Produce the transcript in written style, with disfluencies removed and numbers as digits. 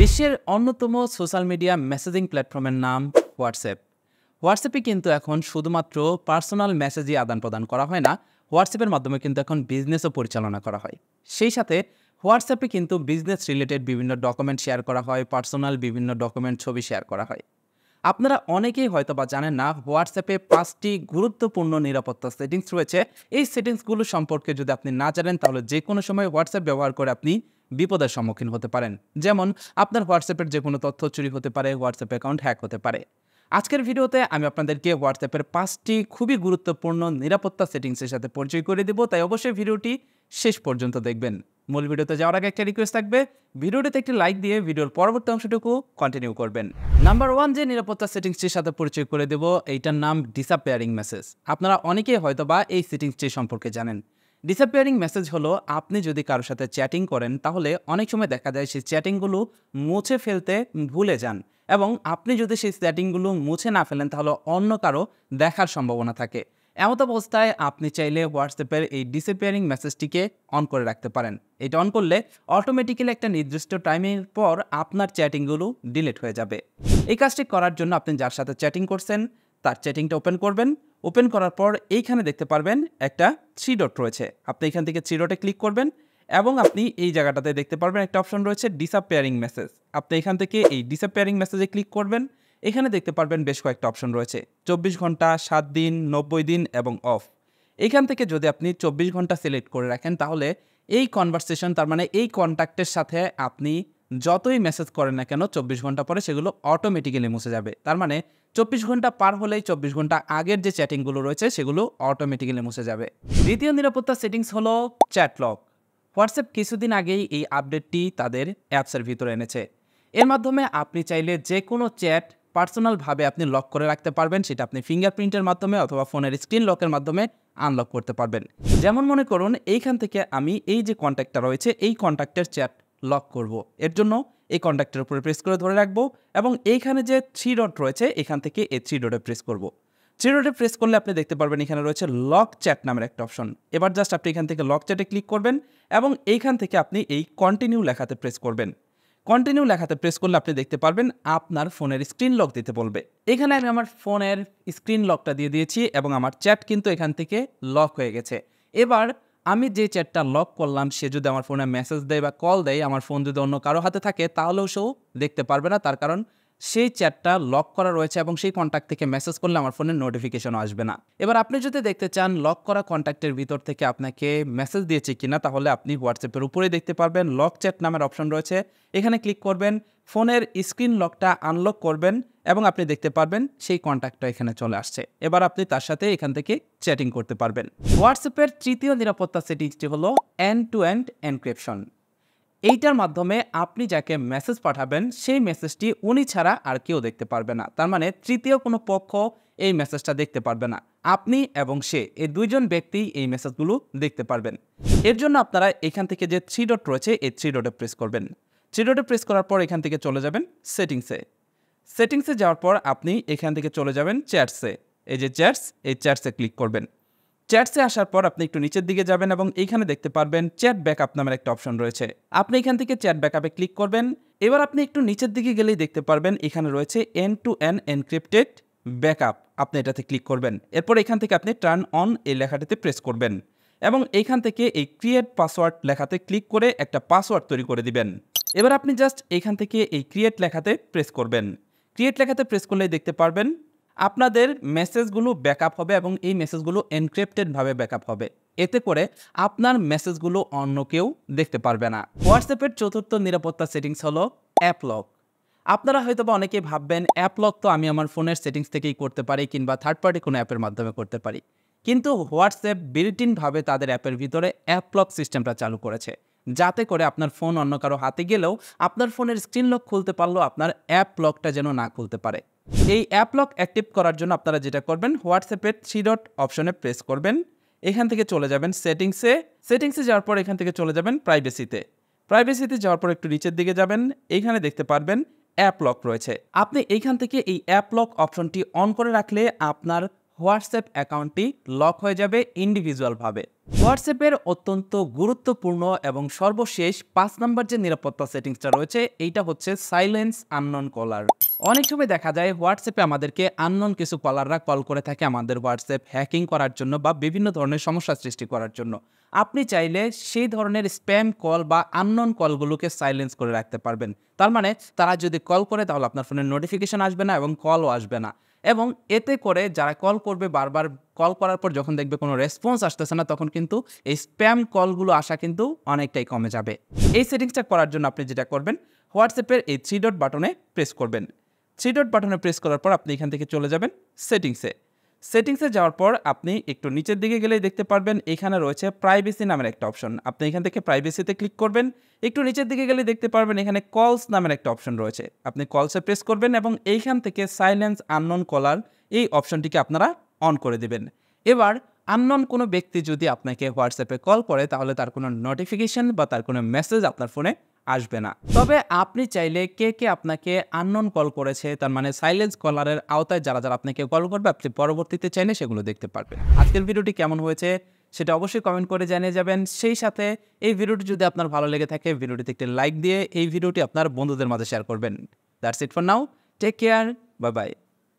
বিশ্বের অন্যতম social media messaging প্ল্যাটফর্মের নাম হোয়াটসঅ্যাপ। হোয়াটসঅ্যাপে কিন্তু এখন শুধুমাত্র পার্সোনাল মেসেজই আদান প্রদান করা হয় না, হোয়াটসঅ্যাপের মাধ্যমে কিন্তু এখন বিজনেসও পরিচালনা করা হয়। সেই সাথে হোয়াটসঅ্যাপে কিন্তু বিজনেস রিলেটেড বিভিন্ন ডকুমেন্ট শেয়ার করা হয়, পার্সোনাল বিভিন্ন ডকুমেন্ট ছবি শেয়ার করা হয়। আপনারা অনেকেই হয়তো বা জানেন না, হোয়াটসঅ্যাপে 5টি গুরুত্বপূর্ণ নিরাপত্তা সেটিংস রয়েছে। এই সেটিংসগুলো সম্পর্কে যদি আপনি না জানেন, তাহলে যে কোনো সময় হোয়াটসঅ্যাপ ব্যবহার করে আপনি বিপদের সম্মুখীন হতে পারেন। যেমন আপনার হোয়াটসঅ্যাপের যে কোনো তথ্য চুরি হতে পারে, হোয়াটসঅ্যাপ অ্যাকাউন্ট হ্যাক হতে পারে। আজকের ভিডিওতে আমি আপনাদেরকে হোয়াটসঅ্যাপের 5টি খুবই গুরুত্বপূর্ণ নিরাপত্তা সেটিংসের সাথে পরিচয় করে দেব, তাই অবশ্যই ভিডিওটি শেষ পর্যন্ত দেখবেন। মূল ভিডিওতে যাওয়ার আগে একটা রিকোয়েস্ট থাকবে, ভিডিওটিতে একটি লাইক দিয়ে ভিডিওর পরবর্তী অংশটুকু কন্টিনিউ করবেন। নাম্বার 1 যে নিরাপত্তা সেটিংসটির সাথে পরিচয় করে দেব, এইটার নাম ডিসঅ্যাপিয়ারিং মেসেজ। আপনারা অনেকেই হয়তোবা এই সেটিংসটি সম্পর্কে জানেন। ডিসঅ্যাপিয়ারিং মেসেজ হলো, আপনি যদি কারোর সাথে চ্যাটিং করেন, তাহলে অনেক সময় দেখা যায় সেই চ্যাটিংগুলো মুছে ফেলতে ভুলে যান, এবং আপনি যদি সেই চ্যাটিংগুলো মুছে না ফেলেন, তাহলে অন্য কারো দেখার সম্ভাবনা থাকে। এমত অবস্থায় আপনি চাইলে হোয়াটসঅ্যাপের এই ডিসঅ্যাপিয়ারিং মেসেজটিকে অন করে রাখতে পারেন। এটা অন করলে অটোমেটিক্যালি একটা নির্দিষ্ট টাইমের পর আপনার চ্যাটিংগুলো ডিলিট হয়ে যাবে। এই কাজটি করার জন্য আপনি যার সাথে চ্যাটিং করছেন তার চ্যাটিংটা ওপেন করবেন। ওপেন করার পর এইখানে দেখতে পারবেন একটা 3 ডট রয়েছে। আপনি এখান থেকে 3 ডটে ক্লিক করবেন এবং আপনি এই জায়গাটাতে দেখতে পারবেন একটা অপশন রয়েছে ডিসঅ্যাপিয়ারিং মেসেজ। আপনি এখান থেকে এই ডিসঅ্যাপিয়ারিং মেসেজে ক্লিক করবেন। এখানে দেখতে পারবেন বেশ কয়েকটা অপশন রয়েছে, 24 ঘন্টা, 7 দিন, 90 দিন এবং অফ। এখান থেকে যদি আপনি 24 ঘন্টা সিলেক্ট করে রাখেন, তাহলে এই কনভারসেশন, তার মানে এই কন্ট্যাক্টের সাথে আপনি যতই মেসেজ করেন না কেন, 24 ঘন্টা পরে সেগুলো অটোমেটিক্যালি মুছে যাবে। তার মানে 24 ঘন্টা পার হলেই 24 ঘন্টা আগের যে চ্যাটিংগুলো রয়েছে সেগুলো অটোমেটিক্যালি মুছে যাবে। দ্বিতীয় নিরাপত্তা সেটিংস হলো চ্যাট লক। হোয়াটসঅ্যাপ কিছুদিন আগেই এই আপডেটটি তাদের অ্যাপসের ভিতরে এনেছে। এর মাধ্যমে আপনি চাইলে যে কোনো চ্যাট পার্সোনালভাবে আপনি লক করে রাখতে পারবেন। সেটা আপনি ফিঙ্গারপ্রিন্টের মাধ্যমে অথবা ফোনের স্ক্রিন লকের মাধ্যমে আনলক করতে পারবেন। যেমন মনে করুন, এইখান থেকে আমি এই যে কন্ট্যাক্টটা রয়েছে, এই কন্ট্যাক্টের চ্যাট লক করব। এর জন্য এই কন্ট্যাক্টের উপরে প্রেস করে ধরে রাখবো এবং এইখানে যে 3 ডট রয়েছে, এখান থেকে এই 3 ডটে প্রেস করব। 3 ডটে প্রেস করলে আপনি দেখতে পারবেন এখানে রয়েছে লক চ্যাট নামের একটা অপশন। এবার জাস্ট আপনি এখান থেকে লক চ্যাটে ক্লিক করবেন এবং এইখান থেকে আপনি এই কন্টিনিউ লেখাতে প্রেস করবেন। কন্টিনিউ লেখাতে প্রেস করলে আপনি দেখতে পারবেন আপনার ফোনের স্ক্রিন লক দিতে বলবে। এখানে আমি আমার ফোনের স্ক্রিন লকটা দিয়ে দিয়েছি এবং আমার চ্যাট কিন্তু এখান থেকে লক হয়ে গেছে। এবার আমি যে চ্যাটটা লক করলাম, সে যদি আমার ফোনে মেসেজ দেয় বা কল দেয়, আমার ফোন যদি অন্য কারো হাতে থাকে, তাহলেও সেও দেখতে পারবে না। তার কারণ সেই চ্যাটটা লক করা রয়েছে এবং সেই কন্ট্যাক্ট থেকে মেসেজ করলে আমার ফোনের নোটিফিকেশনও আসবে না। এবার আপনি যদি দেখতে চান লক করা কন্ট্যাক্টের ভিতর থেকে আপনাকে মেসেজ দিয়েছে কিনা, তাহলে আপনি হোয়াটসঅ্যাপের উপরেই দেখতে পারবেন লক চ্যাট নামের অপশন রয়েছে। এখানে ক্লিক করবেন, ফোনের স্ক্রিন লকটা আনলক করবেন এবং আপনি দেখতে পারবেন সেই কন্ট্যাক্টটা এখানে চলে আসছে। এবার আপনি তার সাথে এখান থেকে চ্যাটিং করতে পারবেন। হোয়াটসঅ্যাপের তৃতীয় নিরাপত্তা সেটিংসটি হলো এন্ড টু এন্ড এনক্রিপশন। এইটার মাধ্যমে আপনি যাকে মেসেজ পাঠাবেন, সেই মেসেজটি উনি ছাড়া আর কেউ দেখতে পারবে না। তার মানে তৃতীয় কোনো পক্ষ এই মেসেজটা দেখতে পারবে না। আপনি এবং সে, এই দুইজন ব্যক্তি এই মেসেজগুলো দেখতে পারবেন। এর জন্য আপনারা এখান থেকে যে 3 ডট রয়েছে, এই 3 ডটে প্রেস করবেন। 3 ডটে প্রেস করার পর এখান থেকে চলে যাবেন সেটিংসে। সেটিংসে যাওয়ার পর আপনি এখান থেকে চলে যাবেন চ্যাটসে। এই যে চ্যাটস, এই চ্যাটসে ক্লিক করবেন। চ্যাটসে আসার পর আপনি একটু নিচের দিকে যাবেন এবং এইখানে দেখতে পারবেন চ্যাট ব্যাকআপ নামের একটা অপশন রয়েছে। আপনি এখান থেকে চ্যাট ব্যাকআপে ক্লিক করবেন। এবার আপনি একটু নিচের দিকে গেলেই দেখতে পারবেন এখানে রয়েছে end to end encrypted backup. আপনি এটাতে ক্লিক করবেন। এরপর এখান থেকে আপনি টার্ন অন এই লেখাটিতে প্রেস করবেন এবং এইখান থেকে এই ক্রিয়েট পাসওয়ার্ড লেখাতে ক্লিক করে একটা পাসওয়ার্ড তৈরি করে দিবেন। এবার আপনি জাস্ট এখান থেকে এই ক্রিয়েট লেখাতে প্রেস করবেন। ক্রিয়েট লেখাতে প্রেস করলেই দেখতে পারবেন আপনাদের মেসেজগুলো ব্যাকআপ হবে এবং এই মেসেজগুলো এনক্রিপ্টেডভাবে ব্যাকআপ হবে। এতে করে আপনার মেসেজগুলো অন্য কেউ দেখতে পারবে না। হোয়াটসঅ্যাপের চতুর্থ নিরাপত্তা সেটিংস হলো অ্যাপ লক। আপনারা হয়তো বা অনেকেই ভাববেন অ্যাপ লক তো আমি আমার ফোনের সেটিংস থেকেই করতে পারি কিংবা থার্ড পার্টি কোনো অ্যাপের মাধ্যমে করতে পারি। কিন্তু হোয়াটসঅ্যাপ বিল্ট-ইনভাবে তাদের অ্যাপের ভিতরে অ্যাপ লক সিস্টেমটা চালু করেছে, যাতে করে আপনার ফোন অন্য কারো হাতে গেলেও আপনার ফোনের স্ক্রিন লক খুলতে পারলেও আপনার অ্যাপ লকটা যেন না খুলতে পারে। এই অ্যাপ লক অ্যাক্টিভ করার জন্য আপনারা যেটা করবেন, হোয়াটসঅ্যাপের 3 ডট অপশনে প্রেস করবেন। এখান থেকে চলে যাবেন সেটিংসে। সেটিংসে যাওয়ার পর এখান থেকে চলে যাবেন প্রাইভেসিতে। প্রাইভেসিতে যাওয়ার পর একটু নিচের দিকে যাবেন। এইখানে দেখতে পারবেন অ্যাপ লক রয়েছে। আপনি এইখান থেকে এই অ্যাপ লক অপশনটি অন করে রাখলে আপনার হোয়াটসঅ্যাপ অ্যাকাউন্টটি লক হয়ে যাবে ইন্ডিভিজুয়ালভাবে। হোয়াটসঅ্যাপের অত্যন্ত গুরুত্বপূর্ণ এবং সর্বশেষ 5 নম্বর যে নিরাপত্তা সেটিংসটা রয়েছে এইটা হচ্ছে সাইলেন্স আননোন কলার। অনেক সময় দেখা যায় হোয়াটসঅ্যাপে আমাদেরকে আননোন কিছু কলাররা কল করে থাকে আমাদের হোয়াটসঅ্যাপ হ্যাকিং করার জন্য বা বিভিন্ন ধরনের সমস্যা সৃষ্টি করার জন্য। আপনি চাইলে সেই ধরনের স্প্যাম কল বা আননোন কলগুলোকে সাইলেন্স করে রাখতে পারবেন। তার মানে তারা যদি কল করে তাহলে আপনার ফোনে নোটিফিকেশন আসবে না এবং কলও আসবে না। এবং এতে করে যারা কল করবে বারবার কল করার পর যখন দেখবে কোনো রেসপন্স আসতেছে না তখন কিন্তু এই স্প্যাম কলগুলো আসা কিন্তু অনেকটাই কমে যাবে। এই সেটিংসটা করার জন্য আপনি যেটা করবেন, হোয়াটসঅ্যাপের এই 3 ডট বাটনে প্রেস করবেন। 3 ডট বাটনে প্রেস করার পর আপনি এখান থেকে চলে যাবেন সেটিংসে যাওয়ার পর আপনি একটু নিচের দিকে গেলেই দেখতে পারবেন এখানে রয়েছে প্রাইভেসি নামের একটা অপশন। আপনি এখান থেকে প্রাইভেসিতে ক্লিক করবেন। একটু নিচের দিকে গেলে দেখতে পারবেন এখানে কলস নামের একটা অপশন রয়েছে। আপনি কলসে প্রেস করবেন এবং এইখান থেকে সাইলেন্স আননোন কলার এই অপশনটিকে আপনারা অন করে দিবেন। এবার আননোন কোনো ব্যক্তি যদি আপনাকে হোয়াটসঅ্যাপে কল করে তাহলে তার কোনো নোটিফিকেশন বা তার কোনো মেসেজ আপনার ফোনে আসবে না। তবে আপনি চাইলে কে আপনাকে আননোন কল করেছে তার মানে সাইলেন্স কলারের আওতায় যারা আপনাকে কল করবে আপনি পরবর্তীতে চাইলে সেগুলো দেখতে পারবেন। আজকের ভিডিওটি কেমন হয়েছে সেটা অবশ্যই কমেন্ট করে জানিয়ে যাবেন। সেই সাথে এই ভিডিওটি যদি আপনার ভালো লেগে থাকে ভিডিওটিতে একটি লাইক দিয়ে এই ভিডিওটি আপনার বন্ধুদের মাঝে শেয়ার করবেন। That's it for now, take care, bye by.